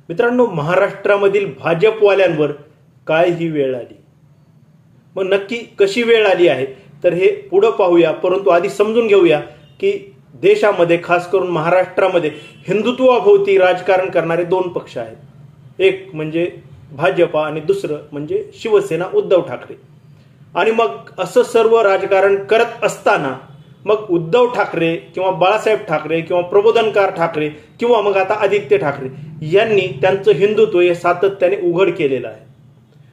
मित्रांनो, महाराष्ट्रामधील भाजपवाल्यांवर काय ही वेळ आली? मग नक्की कशी वेळ आली आहे तर हे पुढे पाहूया, परंतु आधी समजून घेऊया की देशामध्ये, खास करून महाराष्ट्रामध्ये हिंदुत्वाभोवती राजकारण करणारे दोन पक्ष आहेत. एक म्हणजे भाजपा आणि दुसरं म्हणजे शिवसेना, उद्धव ठाकरे. आणि मग असं सर्व राजकारण करत असताना मग उद्धव ठाकरे किंवा बाळासाहेब ठाकरे किंवा प्रबोधनकार ठाकरे किंवा मग आता आदित्य ठाकरे यांनी त्यांचं हिंदुत्व हे सातत्याने उघड केलेलं आहे.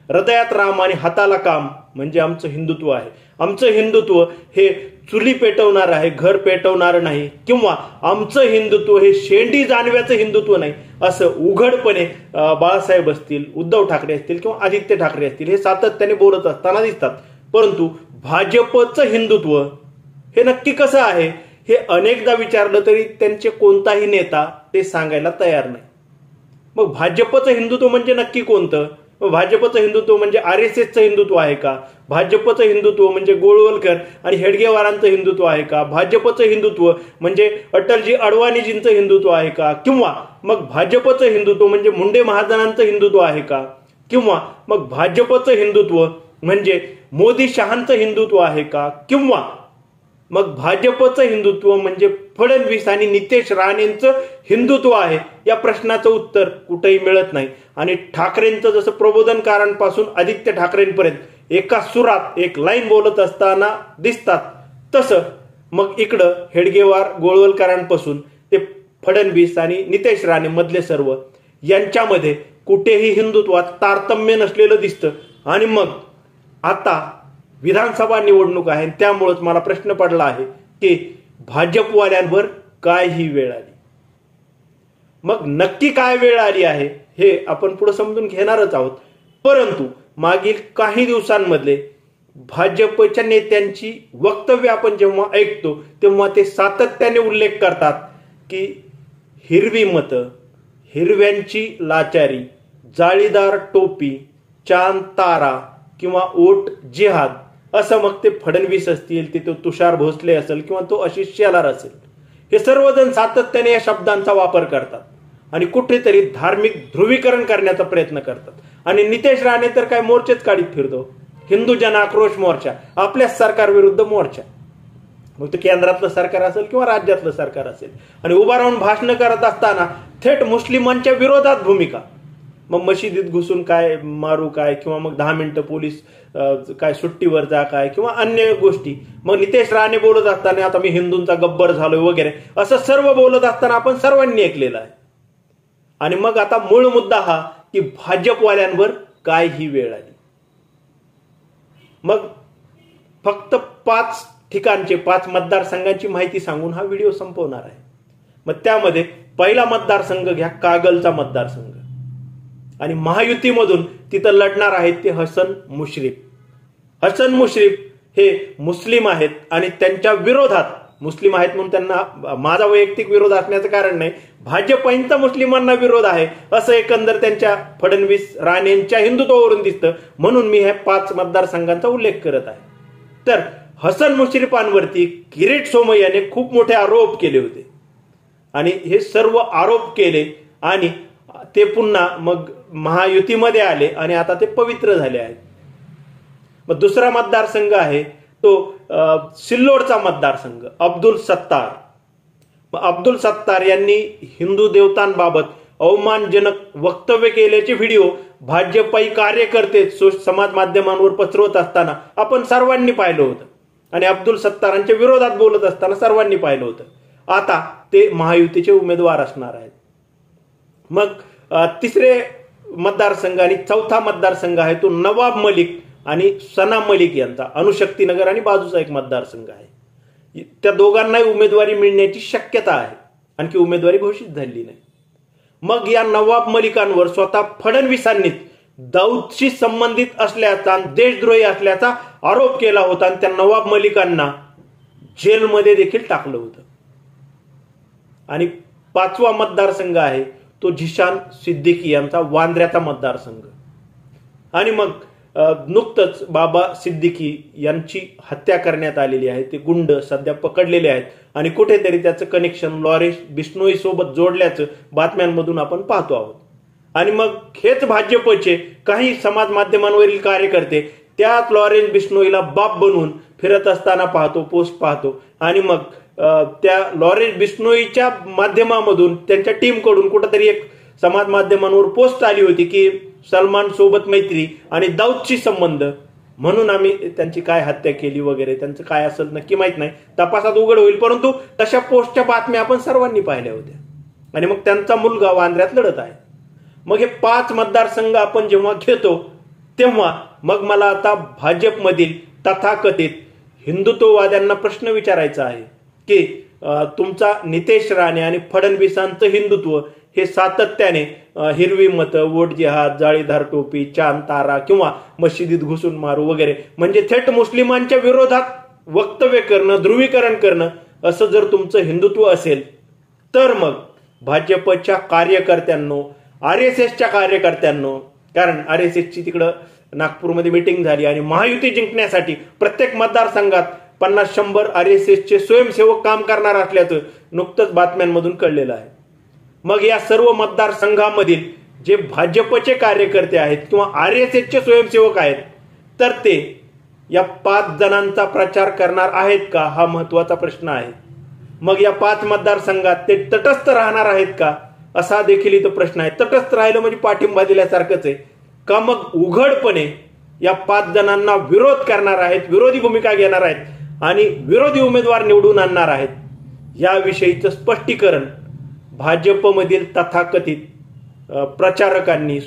हृदयात राम आणि हाताला काम म्हणजे आमचं हिंदुत्व आहे. आमचं हिंदुत्व हे चुली पेटवणार आहे, घर पेटवणार नाही, किंवा आमचं हिंदुत्व हे शेंडी जानव्याचं हिंदुत्व नाही, असं उघडपणे बाळासाहेब असतील, उद्धव ठाकरे असतील किंवा आदित्य ठाकरे असतील हे सातत्याने बोलत असताना दिसतात. परंतु भाजपचं हिंदुत्व हे नक्की कसं आहे हे अनेकदा विचारलं तरी त्यांचे कोणताही नेता ते सांगायला तयार नाही. मग भाजपचं हिंदुत्व म्हणजे नक्की कोणतं? भाजपचं हिंदुत्व म्हणजे RSSचं हिंदुत्व आहे का? भाजपचं हिंदुत्व म्हणजे गोळवलकर आणि हेडगेवारांचं हिंदुत्व आहे का? भाजपचं हिंदुत्व म्हणजे अटलजी अडवाणीजींचं हिंदुत्व आहे का? किंवा मग भाजपचं हिंदुत्व म्हणजे मुंडे महाजनांचं हिंदुत्व आहे का? किंवा मग भाजपचं हिंदुत्व म्हणजे मोदी शहांचं हिंदुत्व आहे का? किंवा मग भाजपचं हिंदुत्व म्हणजे फडणवीस आणि नितेश राणेंचं हिंदुत्व आहे? या प्रश्नाचं उत्तर कुठेही मिळत नाही. आणि ठाकरेंचं जसं प्रबोधनकारांपासून आदित्य ठाकरेंपर्यंत एका सुरात एक लाईन बोलत असताना दिसतात, तसं मग इकडं हेडगेवार गोळवलकरांपासून ते फडणवीस आणि नितेश राणे मधले सर्व यांच्यामध्ये कुठेही हिंदुत्वात तारतम्य नसलेलं दिसतं. आणि मग आता विधानसभा निवडणूक आहे, त्यामुळेच मला प्रश्न पडला आहे की भाजपवाल्यांवर काय ही वेळ आली? मग नक्की काय वेळ आली आहे हे आपण पुढे समजून घेणारच आहोत. परंतु मागील काही दिवसांमधले भाजपच्या नेत्यांची वक्तव्य आपण जेव्हा ऐकतो तेव्हा ते सातत्याने उल्लेख करतात की हिरवी मतं, हिरव्यांची लाचारी, जाळीदार टोपी, चांद तारा किंवा ओट जिहाद, असं मग ते फडणवीस असतील, ते तुषार भोसले असेल किंवा तो आशिष शेलार असेल, हे सर्वजण सातत्याने या शब्दांचा वापर करतात आणि कुठेतरी धार्मिक ध्रुवीकरण करण्याचा प्रयत्न करतात. आणि नितेश राणे तर काय मोर्चेच काढीत फिरतो, हिंदू जन आक्रोश मोर्चा, आपल्याच सरकार विरुद्ध मोर्चा. मग ते केंद्रातलं सरकार असेल किंवा राज्यातलं सरकार असेल, आणि उभा राहून भाषण करत असताना थेट मुस्लिमांच्या विरोधात भूमिका. मग मशिदीत घुसून काय मारू काय, किंवा मग 10 मिनिटं पोलीस काय सुट्टीवर जा काय, किंवा अन्य गोष्टी. मग नितेश राणे बोलत असताना आता मी हिंदूंचा गब्बर झालोय वगैरे, असं सर्व बोलत असताना आपण सर्वांनी ऐकलेलं आहे. आणि मग आता मूळ मुद्दा हा की भाजपवाल्यांवर काय ही वेळ आली. मग फक्त 5 ठिकाणचे 5 मतदारसंघांची माहिती सांगून हा व्हिडिओ संपवणार आहे. मग त्यामध्ये पहिला मतदारसंघ घ्या, कागलचा मतदारसंघ. आणि महायुतीमधून तिथं लढणार आहेत ते हसन मुश्रीफ. हसन मुश्रीफ हे मुस्लिम आहेत आणि त्यांच्या विरोधात, मुस्लिम आहेत म्हणून त्यांना माझा वैयक्तिक विरोध असण्याचं कारण नाही, भाजपचा मुस्लिमांना विरोध आहे असं एकंदर त्यांच्या फडणवीस राणेंच्या हिंदुत्वावरून दिसतं. म्हणून मी हे 5 मतदारसंघांचा उल्लेख करत आहे. तर हसन मुश्रीफांवरती किरीट सोमय्याने खूप मोठे आरोप केले होते आणि हे सर्व आरोप केले आणि ते पुन्हा मग महायुतीमध्ये आले आणि आता ते पवित्र झाले आहेत. मग दुसरा मतदारसंघ आहे तो सिल्लोडचा मतदारसंघ, अब्दुल सत्तार. अब्दुल सत्तार यांनी हिंदू देवतांबाबत अवमानजनक वक्तव्य केल्याचे व्हिडिओ भाजपाई कार्यकर्ते समाज माध्यमांवर पसरवत असताना आपण सर्वांनी पाहिलं होतं आणि अब्दुल सत्तारांच्या विरोधात बोलत असताना सर्वांनी पाहिलं होतं. आता ते महायुतीचे उमेदवार असणार आहेत. मग तिसरे मतदारसंघ आणि चौथा मतदारसंघ आहे तो नवाब मलिक आणि सना मलिक यांचा, अणुशक्तीनगर आणि बाजूचा एक मतदारसंघ आहे. त्या दोघांनाही उमेदवारी मिळण्याची शक्यता आहे, आणखी उमेदवारी घोषित झालेली नाही. मग या नवाब मलिकांवर स्वतः फडणवीसांनी दाऊदशी संबंधित असल्याचा, देशद्रोही असल्याचा आरोप केला होता आणि त्या नवाब मलिकांना जेलमध्ये देखील टाकलं होतं. आणि 5वा मतदारसंघ आहे तो झिशान सिद्दीकी यांचा वांद्र्याचा मतदारसंघ. आणि मग नुकतंच बाबा सिद्दीकी यांची हत्या करण्यात आलेली आहे. ते गुंड सध्या पकडलेले आहेत आणि कुठेतरी त्याचं कनेक्शन लॉरेन्स बिश्नोई सोबत जोडल्याचं बातम्यांमधून आपण पाहतो आहोत. आणि मग हेच भाजपचे काही समाज माध्यमांवरील कार्यकर्ते त्याच लॉरेन्स बिश्नोईला बाप बनवून फिरत असताना पाहतो, पोस्ट पाहतो आणि मग त्या लॉरेन्स बिश्नोईच्या माध्यमामधून त्यांच्या टीमकडून कुठंतरी एक समाज माध्यमांवर पोस्ट आली होती की सलमान सोबत मैत्री आणि दाऊदची संबंध, म्हणून आम्ही त्यांची काय हत्या केली वगैरे, त्यांचं काय असेल नक्की माहित नाही, तपासात उघड होईल. परंतु तशा पोस्टच्या बातम्या आपण सर्वांनी पाहिल्या होत्या आणि मग त्यांचा मुलगा वांद्र्यात लढत आहे. मग हे 5 मतदारसंघ आपण जेव्हा घेतो तेव्हा मग मला आता भाजपमधील तथाकथित हिंदुत्ववाद्यांना प्रश्न विचारायचा आहे की तुमचा नितेश राणे आणि फडणवीसांचं हिंदुत्व हे सातत्याने हिरवी मतं, वोट जिहाद, जाळीदार टोपी, चांद तारा किंवा मशिदीत घुसून मारू वगैरे म्हणजे थेट मुस्लिमांच्या विरोधात वक्तव्य करणं, ध्रुवीकरण करणं असं जर तुमचं हिंदुत्व असेल तर मग भाजपच्या कार्यकर्त्यांनो, RSSच्या कार्यकर्त्यांनो, कारण RSSची तिकडं नागपूरमध्ये मीटिंग झाली आणि महायुती जिंकण्यासाठी प्रत्येक मतदारसंघात 50-100 RSSचे स्वयंसेवक काम करणार असल्याचं नुकतंच बातम्यांमधून कळलेलं आहे. मग या सर्व मतदारसंघामधील जे भाजपचे कार्यकर्ते आहेत किंवा RSSचे स्वयंसेवक आहेत तर ते या 5 जणांचा प्रचार करणार आहेत का, हा महत्वाचा प्रश्न आहे. मग या 5 मतदारसंघात ते तटस्थ राहणार आहेत का, असा देखील इथं प्रश्न आहे. तटस्थ राहिलं म्हणजे पाठिंबा दिल्यासारखंच आहे का, मग उघडपणे या 5 जणांना विरोध करणार आहेत, विरोधी भूमिका घेणार आहेत आणि विरोधी उमेदवार निवडून आणणार आहेत, याविषयीचं स्पष्टीकरण भाजपमधील तथाकथित प्रचारकांनी,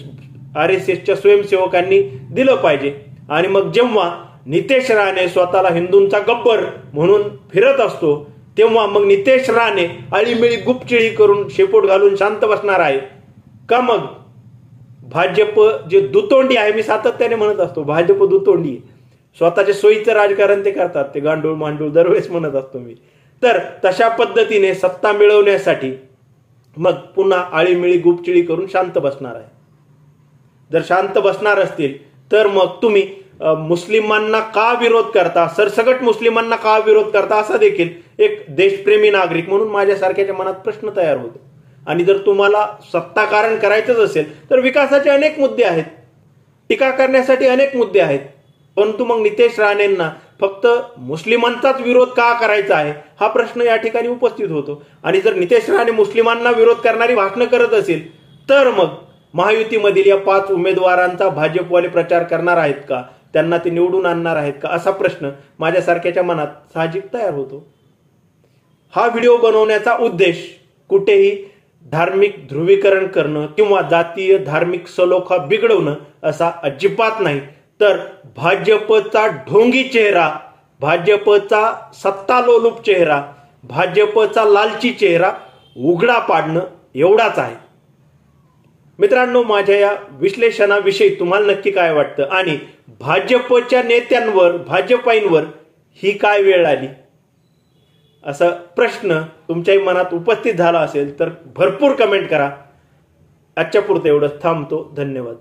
RSSच्या स्वयंसेवकांनी दिलं पाहिजे. आणि मग जेव्हा नितेश राणे स्वतःला हिंदूंचा गब्बर म्हणून फिरत असतो तेव्हा मग नितेश राणे आळीमिळी गुपचिळी करून शेपूट घालून शांत बसणार आहे का, मग भाजप जे दुतोंडी आहे, मी सातत्याने म्हणत असतो भाजप दुतोंडी, स्वतःच्या सोयीचं राजकारण ते करतात, ते गांडूळ मांडूळ दरवेळेस म्हणत असतो मी. तर तशा पद्धतीने सत्ता मिळवण्यासाठी मग पुन्हा आळीमिळी गुपचिळी करून शांत बसणार आहे. जर शांत बसणार असतील तर मग तुम्ही मुस्लिमांना का विरोध करता, सरसकट मुस्लिमांना का विरोध करता, असा देखील एक देशप्रेमी नागरिक म्हणून माझ्यासारख्याच्या मनात प्रश्न तयार होतो. आणि जर तुम्हाला सत्ताकारण करायचंच असेल तर विकासाचे अनेक मुद्दे आहेत, टीका करण्यासाठी अनेक मुद्दे आहेत, परंतु मग नितेश राणेंना फक्त मुस्लिमांचाच विरोध का करायचा आहे हा प्रश्न या ठिकाणी उपस्थित होतो. आणि जर नितेश राणे मुस्लिमांना विरोध करणारी भाषणं करत असेल तर मग महायुतीमधील या 5 उमेदवारांचा भाजपवाले प्रचार करणार आहेत का, त्यांना ते निवडून आणणार आहेत का, असा प्रश्न माझ्यासारख्याच्या मनात साहजिक तयार होतो. हा व्हिडिओ बनवण्याचा उद्देश कुठेही धार्मिक ध्रुवीकरण करणं किंवा जातीय धार्मिक सलोखा बिघडवणं असा अजिबात नाही, तर भाजपचा ढोंगी चेहरा, भाजपचा सत्तालोलुप चेहरा, भाजपचा लालची चेहरा उघडा पाडणं एवढाच आहे. मित्रांनो, माझ्या या विश्लेषणाविषयी तुम्हाला नक्की काय वाटतं आणि भाजपच्या नेत्यांवर, भाजपाईंवर ही काय वेळ आली असा प्रश्न तुमच्याही मनात उपस्थित झाला असेल तर भरपूर कमेंट करा. आजच्या पुरतं एवढंच, थांबतो. धन्यवाद.